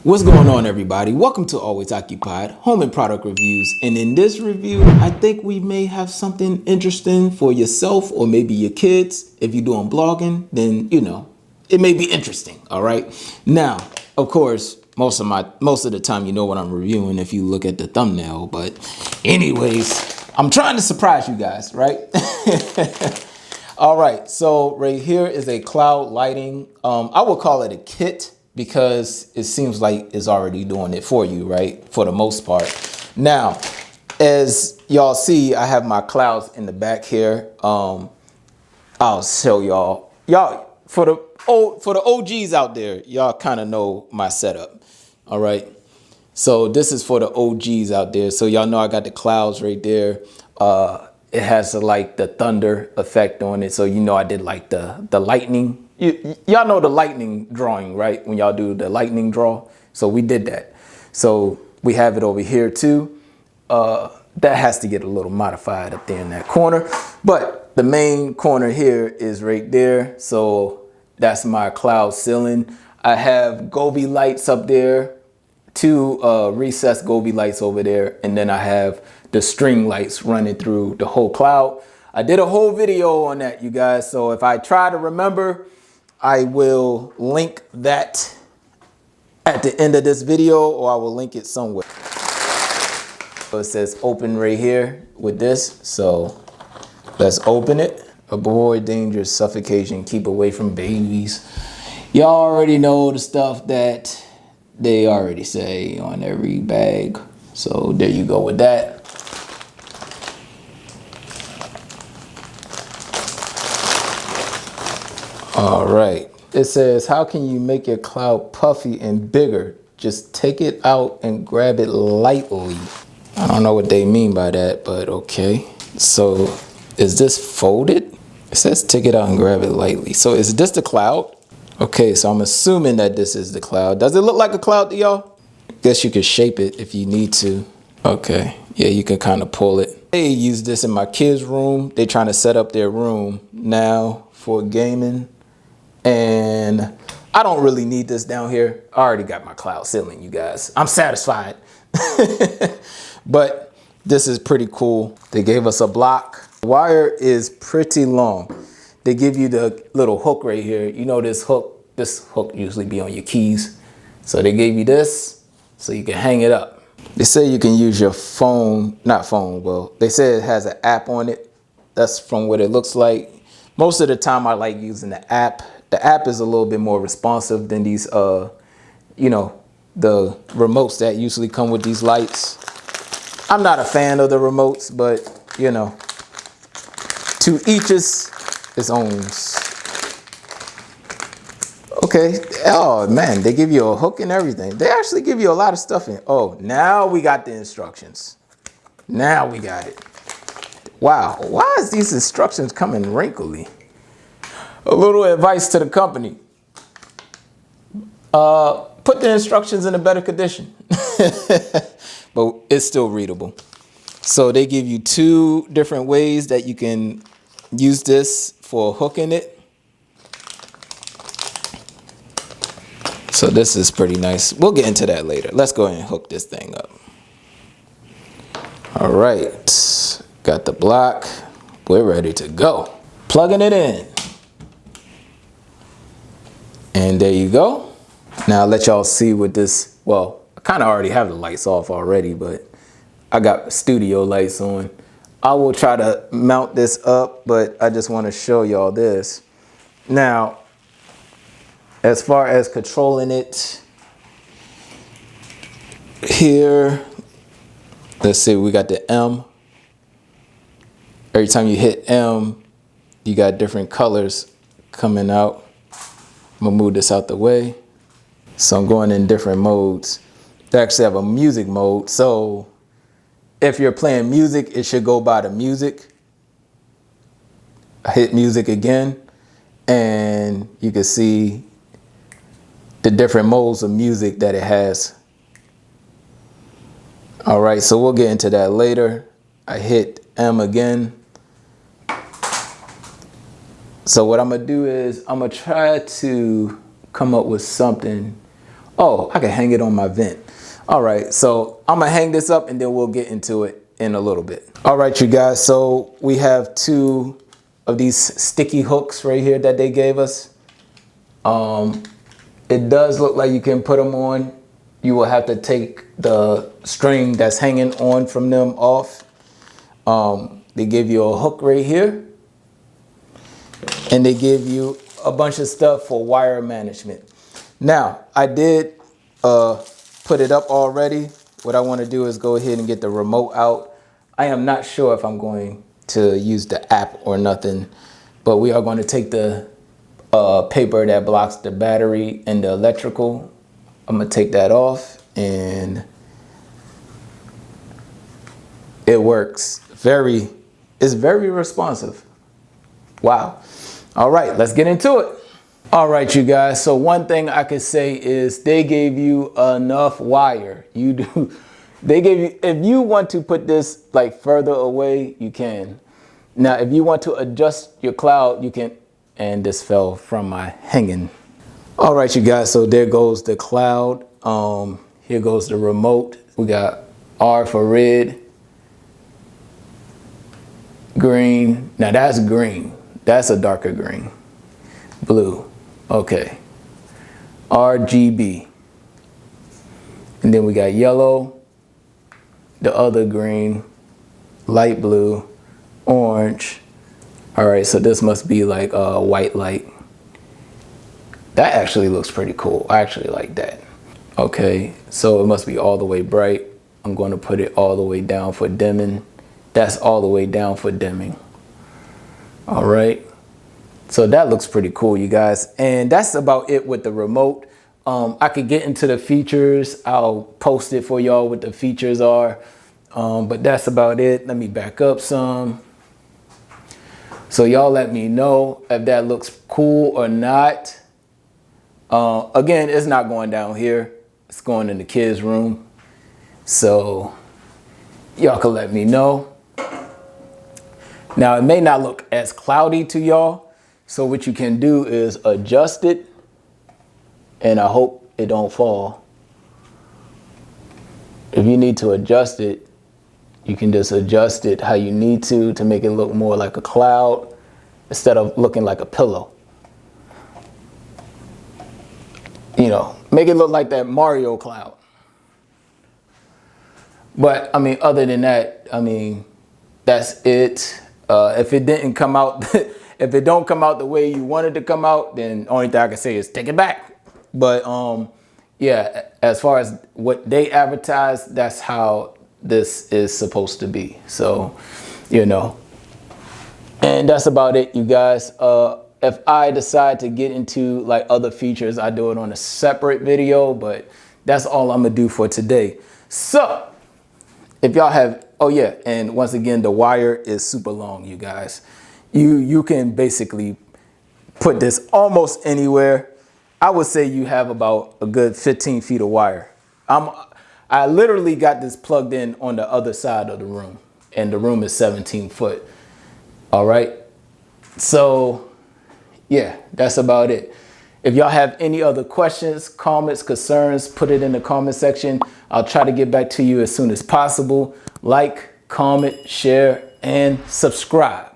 What's going on, everybody? Welcome to Always Occupied Home and Product Reviews. And in this review, I think we may have something interesting for yourself or maybe your kids. If you're doing blogging, then it may be interesting. All right. Now, of course, most of the time, you know what I'm reviewing if you look at the thumbnail. But anyways, I'm trying to surprise you guys, right? All right. So right here is a cloud lighting. I would call it a kit, because it seems like it's already doing it for you, right? For the most part. Now, as y'all see, I have my clouds in the back here. I'll show y'all. For the OGs out there, y'all kind of know my setup. All right. So this is for the OGs out there. So y'all know I got the clouds right there. It has like the thunder effect on it. So I did like the lightning. Y'all know the lightning drawing, right? When y'all do the lightning draw. So we did that. So we have it over here too. That has to get a little modified up there in that corner. But the main corner here is right there. So that's my cloud ceiling. I have Gobi lights up there. Two recessed Gobi lights over there. And then I have the string lights running through the whole cloud. I did a whole video on that, you guys. So if I try to remember, I will link that at the end of this video, or I will link it somewhere. So it says open right here with this. So let's open it. Avoid dangerous suffocation. Keep away from babies. Y'all already know the stuff that they already say on every bag. So there you go with that. All right. It says, how can you make your cloud puffy and bigger? Just take it out and grab it lightly. I don't know what they mean by that, but okay. So is this folded? It says take it out and grab it lightly. So is this the cloud? Okay, so I'm assuming that this is the cloud. Does it look like a cloud to y'all? I guess you could shape it if you need to. Okay, yeah, you can kind of pull it. I use this in my kids' room. They're trying to set up their room now for gaming. And I don't really need this down here. I already got my cloud ceiling, you guys. I'm satisfied. But this is pretty cool. They gave us a block. The wire is pretty long. They give you the little hook right here. You know this hook usually be on your keys. So they gave you this so you can hang it up. They say you can use your phone, well, they say it has an app on it. That's from what it looks like. Most of the time I like using the app. The app is a little bit more responsive than these, the remotes that usually come with these lights. I'm not a fan of the remotes, but, to each his own. Okay. Oh, man, they give you a hook and everything. They actually give you a lot of stuff in. Oh, now we got the instructions. Now we got it. Wow. Why is these instructions coming wrinkly? A little advice to the company. Put the instructions in a better condition. But it's still readable. So they give you two different ways that you can use this for hooking it. So this is pretty nice. We'll get into that later. Let's go ahead and hook this thing up. All right. Got the block. We're ready to go. Plugging it in. And there you go. Now I'll let y'all see what this, well, I kind of already have the lights off already, but I got studio lights on. I will try to mount this up, but I just want to show y'all this. Now, as far as controlling it, here, let's see, we got the M. Every time you hit M, you got different colors coming out. I'm gonna move this out the way. So I'm going in different modes. They actually have a music mode. So if you're playing music, it should go by the music. I hit music again, and you can see the different modes of music that it has. All right, so we'll get into that later. I hit M again. So what I'm gonna do is I'm gonna try to come up with something Oh, I can hang it on my vent. All right, so I'm gonna hang this up and then we'll get into it in a little bit. All right, you guys, so we have 2 of these sticky hooks right here that they gave us. It does look like you can put them on. You will have to take the string that's hanging on from them off. They give you a hook right here, and they give you a bunch of stuff for wire management. Now, I did put it up already. What I want to do is go ahead and get the remote out. I am not sure if I'm going to use the app or nothing, but we are going to take the paper that blocks the battery and the electrical. I'm gonna take that off, and it works. It's very responsive. Wow. All right, let's get into it. All right, you guys. So one thing I could say is they gave you enough wire. They gave you, if you want to put this like further away, you can. Now, if you want to adjust your cloud, you can. And this fell from my hanging. All right, you guys, so there goes the cloud. Here goes the remote. We got R for red, green. Now that's green. That's a darker green. Blue, okay. RGB. And then we got yellow, the other green, light blue, orange. All right, so this must be like a white light. That actually looks pretty cool. I actually like that. Okay, so it must be all the way bright. I'm going to put it all the way down for dimming. That's all the way down for dimming. All right, so that looks pretty cool, you guys. And that's about it with the remote. I could get into the features. I'll post it for y'all what the features are. But that's about it. Let me back up some. So y'all let me know if that looks cool or not. Again, it's not going down here. It's going in the kids' room. So y'all can let me know. Now, it may not look as cloudy to y'all. So what you can do is adjust it. And I hope it don't fall. If you need to adjust it, you can just adjust it how you need to make it look more like a cloud instead of looking like a pillow. You know, make it look like that Mario cloud. But I mean, other than that, I mean, that's it. If it didn't come out, if it don't come out the way you wanted to come out, then only thing I can say is take it back. But yeah, as far as what they advertise, that's how this is supposed to be. So, you know, and that's about it, you guys. If I decide to get into like other features, I do it on a separate video, but that's all I'm gonna do for today. So if y'all have, oh yeah, and once again, the wire is super long, you guys. You can basically put this almost anywhere. I would say you have about a good 15 feet of wire. I literally got this plugged in on the other side of the room, and the room is 17 foot. All right. So yeah, that's about it. If y'all have any other questions, comments, concerns, put it in the comment section. I'll try to get back to you as soon as possible. Like, comment, share, and subscribe.